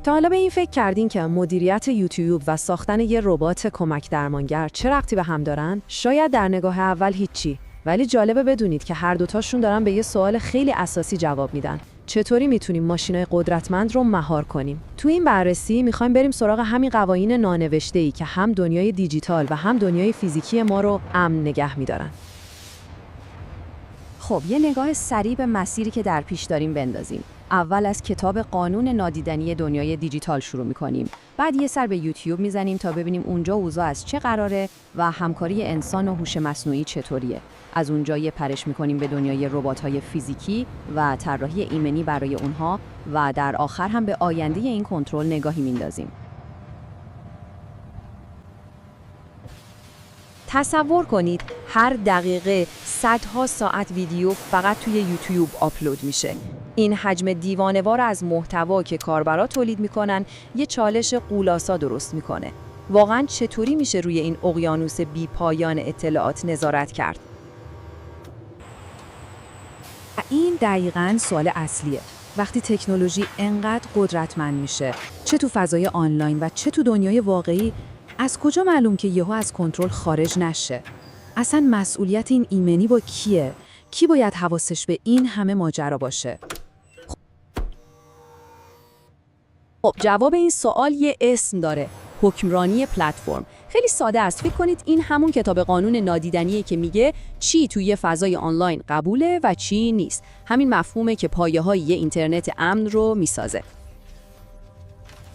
تا حالا به این فکر کردین که مدیریت یوتیوب و ساختن یه ربات کمک درمانگر چه ربطی به هم دارن؟ شاید در نگاه اول هیچی، ولی جالبه بدونید که هر دوتاشون دارن به یه سوال خیلی اساسی جواب میدن. چطوری میتونیم ماشینای قدرتمند رو مهار کنیم؟ تو این بررسی میخوایم بریم سراغ همین قوانین نانوشته‌ای که هم دنیای دیجیتال و هم دنیای فیزیکی ما رو امن نگه میدارن. خب یه نگاه سریع به مسیری که در پیش داریم بندازیم. اول از کتاب قانون نادیدنی دنیای دیجیتال شروع می‌کنیم. بعد یه سر به یوتیوب میزنیم تا ببینیم اونجا اوضاع از چه قراره و همکاری انسان و هوش مصنوعی چطوریه. از اونجا یه پرش می‌کنیم به دنیای ربات‌های فیزیکی و طراحی ایمنی برای اونها و در آخر هم به آینده این کنترل نگاهی میندازیم. تصور کنید هر دقیقه صدها ساعت ویدیو فقط توی یوتیوب آپلود میشه. این حجم دیوانه‌وار از محتوا که کاربرا تولید میکنن یه چالش غول‌آسا درست میکنه. واقعاً چطوری میشه روی این اقیانوس بی‌پایان اطلاعات نظارت کرد؟ این دقیقاً سوال اصلیه. وقتی تکنولوژی انقدر قدرتمند میشه، چه تو فضای آنلاین و چه تو دنیای واقعی، از کجا معلوم که یهو از کنترل خارج نشه؟ اصلا مسئولیت این ایمنی با کیه؟ کی باید حواسش به این همه ماجرا باشه؟ خب جواب این سوال یه اسم داره: حکمرانی پلتفرم. خیلی ساده است. فکر کنید این همون کتاب قانون نادیدنیه که میگه چی توی فضای آنلاین قبوله و چی نیست. همین مفهومه که پایه‌های یه اینترنت امن رو میسازه.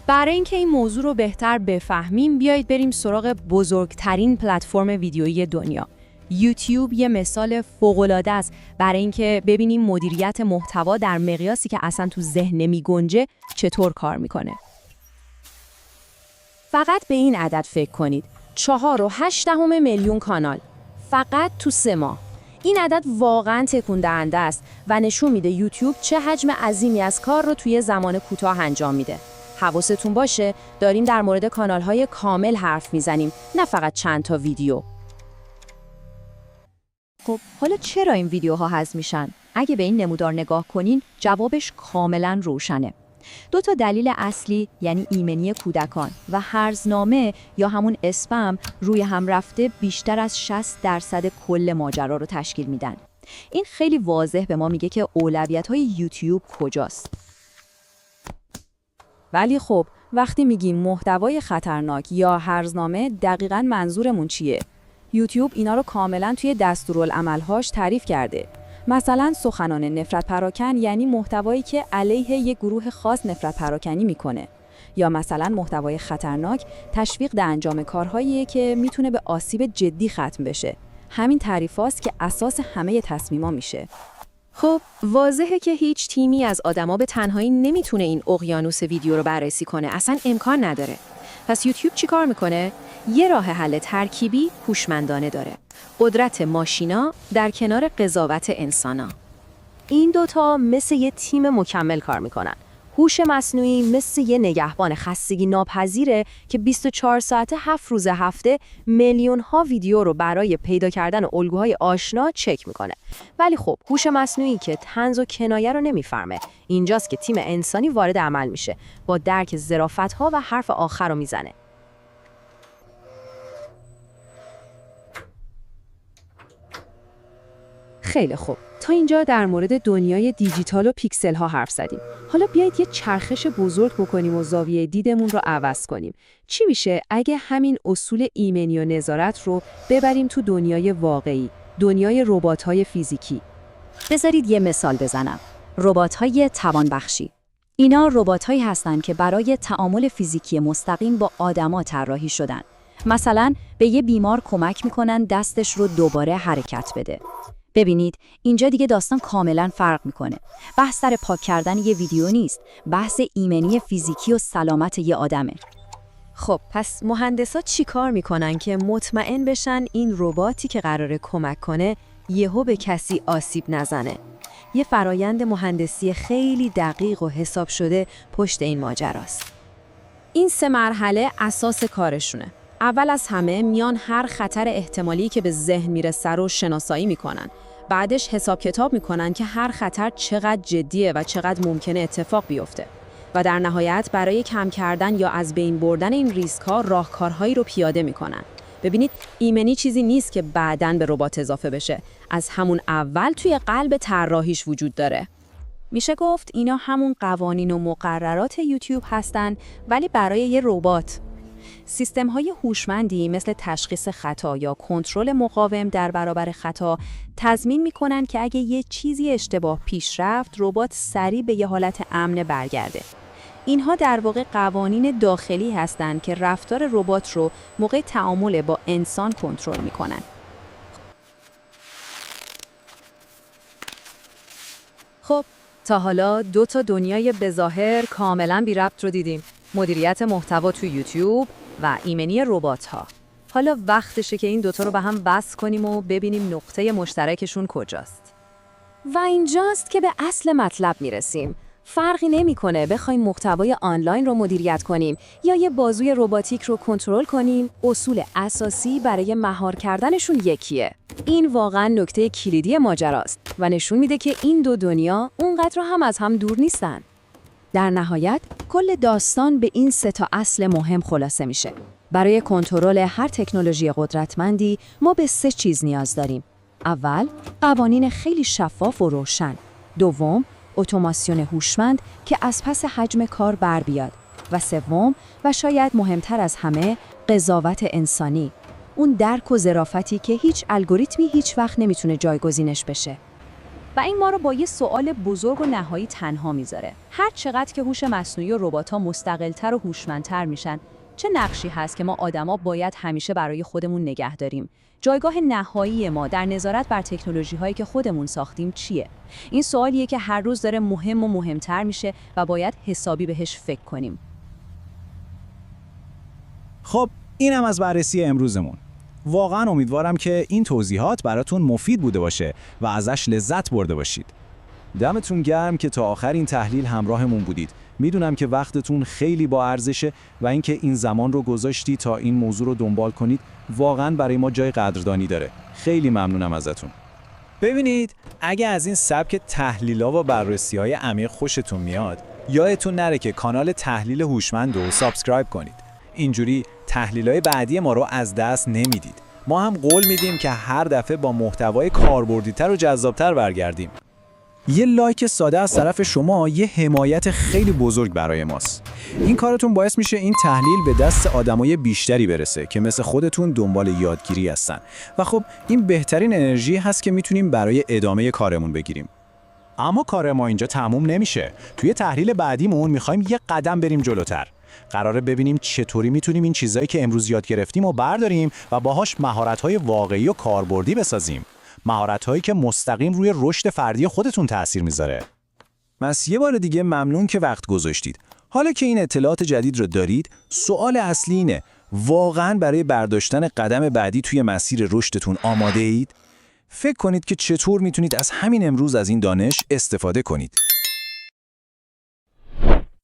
برای اینکه این موضوع رو بهتر بفهمیم بیایید بریم سراغ بزرگترین پلتفرم ویدیویی دنیا. یوتیوب یه مثال فوق‌العاده است برای اینکه ببینیم مدیریت محتوا در مقیاسی که اصلا تو ذهن نمی‌گنجه چطور کار میکنه. فقط به این عدد فکر کنید: 4.8 میلیون کانال فقط تو 3 ماه. این عدد واقعا تکون دهنده است و نشون میده یوتیوب چه حجم عظیمی از کار رو توی زمان کوتاه انجام میده. حواستون باشه داریم در مورد کانال‌های کامل حرف میزنیم، نه فقط چند تا ویدیو. خب حالا چرا این ویدیوها حذف میشن؟ اگه به این نمودار نگاه کنین جوابش کاملا روشنه. 2 تا دلیل اصلی، یعنی ایمنی کودکان و هرزنامه یا همون اسپم، روی هم رفته بیشتر از 60% کل ماجرا رو تشکیل میدن. این خیلی واضح به ما میگه که اولویت‌های یوتیوب کجاست. ولی خب وقتی میگیم محتوای خطرناک یا هرزنامه، دقیقاً منظورمون چیه؟ یوتیوب اینا رو کاملاً توی دستورالعمل‌هاش تعریف کرده. مثلا سخنان نفرت پراکن یعنی محتوایی که علیه یک گروه خاص نفرت پراکنی میکنه، یا مثلا محتوای خطرناک تشویق در انجام کارهاییه که میتونه به آسیب جدی ختم بشه. همین تعریفاست که اساس همه تصمیما میشه. خب واضحه که هیچ تیمی از آدما به تنهایی نمیتونه این اقیانوس ویدیو رو بررسی کنه. اصلا امکان نداره. پس یوتیوب چی کار میکنه؟ یه راه حل ترکیبی هوشمندانه داره: قدرت ماشینا در کنار قضاوت انسانا. این دوتا مثل یه تیم مکمل کار میکنن. هوش مصنوعی مثل یه نگهبان خستگی ناپذیره که 24 ساعته 7 روز هفته میلیون ها ویدیو رو برای پیدا کردن الگوهای آشنا چک میکنه. ولی خب هوش مصنوعی که طنز و کنایه رو نمیفهمه. اینجاست که تیم انسانی وارد عمل میشه، با درک ظرافت‌ها و حرف آخر رو میزنه. خیلی خوب، تا اینجا در مورد دنیای دیجیتال و پیکسل ها حرف زدیم. حالا بیایید یه چرخش بزرگ بکنیم و زاویه دیدمون رو عوض کنیم. چی میشه اگه همین اصول ایمنی و نظارت رو ببریم تو دنیای واقعی، دنیای ربات‌های فیزیکی؟ بذارید یه مثال بزنم. ربات‌های توانبخشی. اینا ربات‌هایی هستن که برای تعامل فیزیکی مستقیم با آدما طراحی شدن. مثلا به یه بیمار کمک میکنن دستش رو دوباره حرکت بده. ببینید اینجا دیگه داستان کاملا فرق میکنه. بحث سر پاک کردن یه ویدیو نیست، بحث ایمنی فیزیکی و سلامت یه آدمه. خب پس مهندسا چی کار میکنن که مطمئن بشن این رباتی که قراره کمک کنه یهو به کسی آسیب نزنه؟ یه فرایند مهندسی خیلی دقیق و حساب شده پشت این ماجراست. این 3 مرحله اساس کارشونه. اول از همه میان هر خطر احتمالی که به ذهن میرسه رو شناسایی میکنن. بعدش حساب کتاب میکنن که هر خطر چقدر جدیه و چقدر ممکنه اتفاق بیفته. و در نهایت برای کم کردن یا از بین بردن این ریسک‌ها راهکارهایی رو پیاده می‌کنن. ببینید ایمنی چیزی نیست که بعداً به ربات اضافه بشه. از همون اول توی قلب طراحیش وجود داره. میشه گفت اینا همون قوانین و مقررات یوتیوب هستن ولی برای یه ربات. سیستم‌های هوشمندی مثل تشخیص خطا یا کنترل مقاوم در برابر خطا تضمین می‌کنن که اگه یه چیزی اشتباه پیش رفت، ربات سریع به یه حالت امن برگرده. اینها در واقع قوانین داخلی هستند که رفتار ربات رو موقع تعامل با انسان کنترل می‌کنن. خب تا حالا 2 تا دنیای بظاهر کاملا بی ربط رو دیدیم. مدیریت محتوا تو یوتیوب و ایمنی ربات‌ها. حالا وقتشه که این دوتا رو به هم بس کنیم و ببینیم نقطه مشترکشون کجاست. و اینجاست که به اصل مطلب میرسیم. فرقی نمی‌کنه بخوایم محتوای آنلاین رو مدیریت کنیم یا یه بازوی رباتیک رو کنترل کنیم، اصول اساسی برای مهار کردنشون یکیه. این واقعاً نکته کلیدی ماجراست و نشون میده که این دو دنیا اونقدر هم از هم دور نیستن. در نهایت کل داستان به این 3 تا اصل مهم خلاصه میشه. برای کنترل هر تکنولوژی قدرتمندی ما به 3 چیز نیاز داریم. اول، قوانین خیلی شفاف و روشن. دوم، اتوماسیون هوشمند که از پس حجم کار بر بیاد. و سوم، و شاید مهمتر از همه، قضاوت انسانی. اون درک و ظرافتی که هیچ الگوریتمی هیچ وقت نمیتونه جایگزینش بشه. و این ما رو با یه سوال بزرگ و نهایی تنها میذاره. هر چقدر که هوش مصنوعی و ربات‌ها مستقل‌تر و هوشمندتر میشن، چه نقشی هست که ما آدما باید همیشه برای خودمون نگه داریم؟ جایگاه نهایی ما در نظارت بر تکنولوژی‌هایی که خودمون ساختیم چیه؟ این سوالیه که هر روز داره مهم و مهمتر میشه و باید حسابی بهش فکر کنیم. خب اینم از بررسی امروزمون. واقعا امیدوارم که این توضیحات براتون مفید بوده باشه و ازش لذت برده باشید. دمتون گرم که تا آخر این تحلیل همراهمون بودید. میدونم که وقتتون خیلی با ارزشه و اینکه این زمان رو گذاشتی تا این موضوع رو دنبال کنید واقعا برای ما جای قدردانی داره. خیلی ممنونم ازتون. ببینید، اگه از این سبک تحلیل‌ها و بررسی‌های عمیق خوشتون میاد، یادتون نره که کانال تحلیل هوشمند رو سابسکرایب کنید. اینجوری تحلیل‌های بعدی ما رو از دست نمیدید. ما هم قول میدیم که هر دفعه با محتوای کاربردی‌تر و جذاب‌تر برگردیم. یه لایک ساده از طرف شما یه حمایت خیلی بزرگ برای ماست. این کارتون باعث میشه این تحلیل به دست آدمای بیشتری برسه که مثل خودتون دنبال یادگیری هستن. و خب این بهترین انرژی هست که میتونیم برای ادامه کارمون بگیریم. اما کار ما اینجا تموم نمیشه. توی تحلیل بعدیمون میخوایم یه قدم بریم جلوتر. قراره ببینیم چطوری میتونیم این چیزایی که امروز یاد گرفتیم و برداریم و باهاش مهارت‌های واقعی و کاربردی بسازیم. مهارت‌هایی که مستقیم روی رشد فردی خودتون تأثیر میذاره. پس یه بار دیگه ممنون که وقت گذاشتید. حالا که این اطلاعات جدید رو دارید، سوال اصلی اینه: واقعاً برای برداشتن قدم بعدی توی مسیر رشدتون آماده اید؟ فکر کنید که چطور میتونید از همین امروز از این دانش استفاده کنید.